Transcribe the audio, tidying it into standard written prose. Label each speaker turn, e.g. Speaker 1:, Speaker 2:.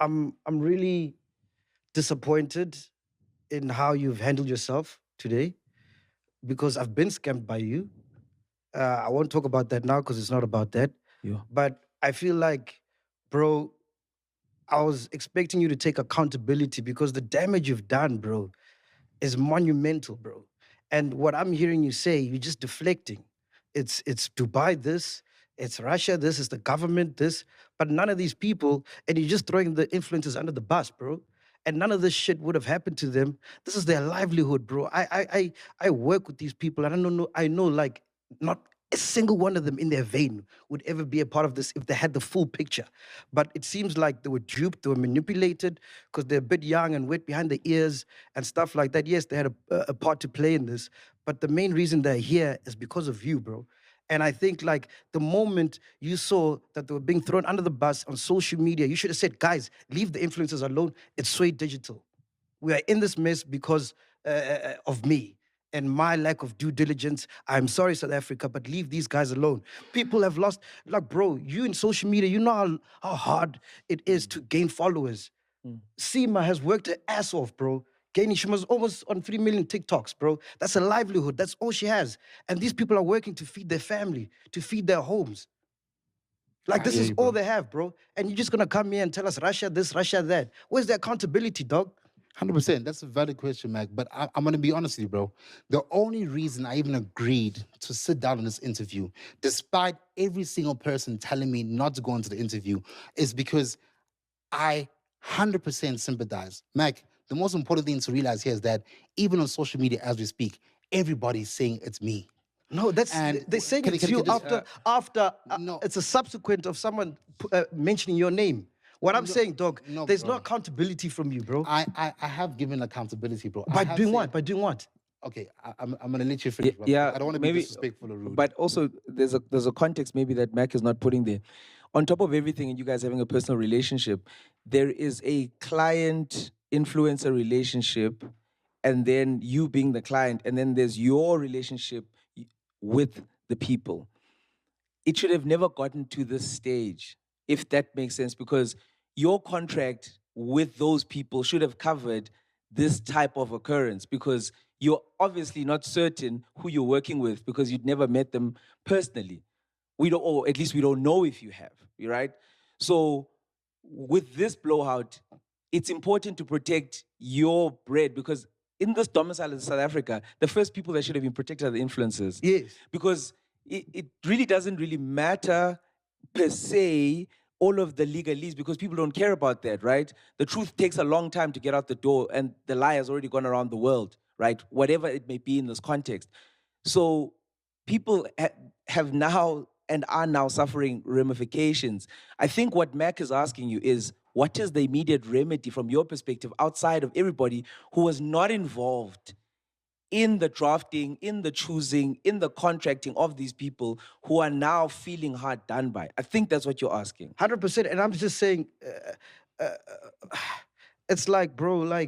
Speaker 1: I'm really disappointed in how you've handled yourself today because I've been scammed by you. I won't talk about that now because it's not about that.
Speaker 2: Yeah.
Speaker 1: But I feel like, bro, I was expecting you to take accountability because the damage you've done, bro, is monumental, bro. And what I'm hearing you say, you're just deflecting. It's Dubai this, it's Russia this, it's the government this, but none of these people, and you're just throwing the influencers under the bus, bro. And none of this shit would have happened to them. This is their livelihood, bro. I work with these people, and I know like not a single one of them in their vein would ever be a part of this if they had the full picture. But it seems like they were duped, they were manipulated because they're a bit young and wet behind the ears and stuff like that. Yes, they had a part to play in this, but the main reason they're here is because of you, bro. And I think like the moment you saw that they were being thrown under the bus on social media, you should have said, guys, leave the influencers alone. It's Sway Digital. We are in this mess because of me and my lack of due diligence. I'm sorry, South Africa, but leave these guys alone. People have lost, like, bro, you in social media, you know how hard it is to gain followers. Seema has worked her ass off, bro. Gaining, she was almost on 3 million TikToks, bro. That's a livelihood. That's all she has. And these people are working to feed their family, to feed their homes. Like,
Speaker 2: I
Speaker 1: this
Speaker 2: hear
Speaker 1: is
Speaker 2: you,
Speaker 1: all
Speaker 2: bro.
Speaker 1: they have, bro. And you're just gonna come here and tell us Russia this, Russia that. Where's the accountability, dog?
Speaker 2: 100%. That's a valid question, Mac. But I'm going to be honest with you, bro. The only reason I even agreed to sit down in this interview, despite every single person telling me not to go into the interview, is because I 100% sympathize. Mac, the most important thing to realize here is that even on social media as we speak, everybody's saying it's me.
Speaker 1: No, that's
Speaker 2: And
Speaker 1: they're saying
Speaker 2: can, I-
Speaker 1: it's
Speaker 2: can, I-
Speaker 1: you
Speaker 2: can I just,
Speaker 1: after
Speaker 2: no,
Speaker 1: it's a subsequent of someone mentioning your name. What I'm
Speaker 2: no,
Speaker 1: saying, dog,
Speaker 2: no,
Speaker 1: there's no
Speaker 2: bro.
Speaker 1: accountability from you, bro.
Speaker 2: I have given accountability, bro. I
Speaker 1: By
Speaker 2: have
Speaker 1: doing
Speaker 2: said,
Speaker 1: what? By doing what?
Speaker 2: okay, I'm going to let you
Speaker 3: Yeah,
Speaker 2: finish, bro, because
Speaker 3: yeah,
Speaker 2: I don't want to be
Speaker 3: maybe,
Speaker 2: disrespectful or rude.
Speaker 3: but also there's a context maybe that Mac is not putting there. On top of everything, and you guys having a personal relationship, there is a client influencer relationship, and then you being the client, and then there's your relationship with the people. It should have never gotten to this stage, if that makes sense, because your contract with those people should have covered this type of occurrence, because you're obviously not certain who you're working with because you'd never met them personally. We don't, or at least we don't know if you have, right? So with this blowout, it's important to protect your bread, because in this domicile in South Africa, the first people that should have been protected are the influencers.
Speaker 1: Yes.
Speaker 3: Because it really doesn't really matter per se all of the legalese, because people don't care about that, right? The truth takes a long time to get out the door, and the lie has already gone around the world, right? Whatever it may be in this context. So people have now and are now suffering ramifications. I think what Mac is asking you is, what is the immediate remedy from your perspective outside of everybody who was not involved in the drafting, in the choosing, in the contracting of these people who are now feeling hard done by? I think that's what you're asking.
Speaker 1: 100%. And I'm just saying, it's like, bro, like,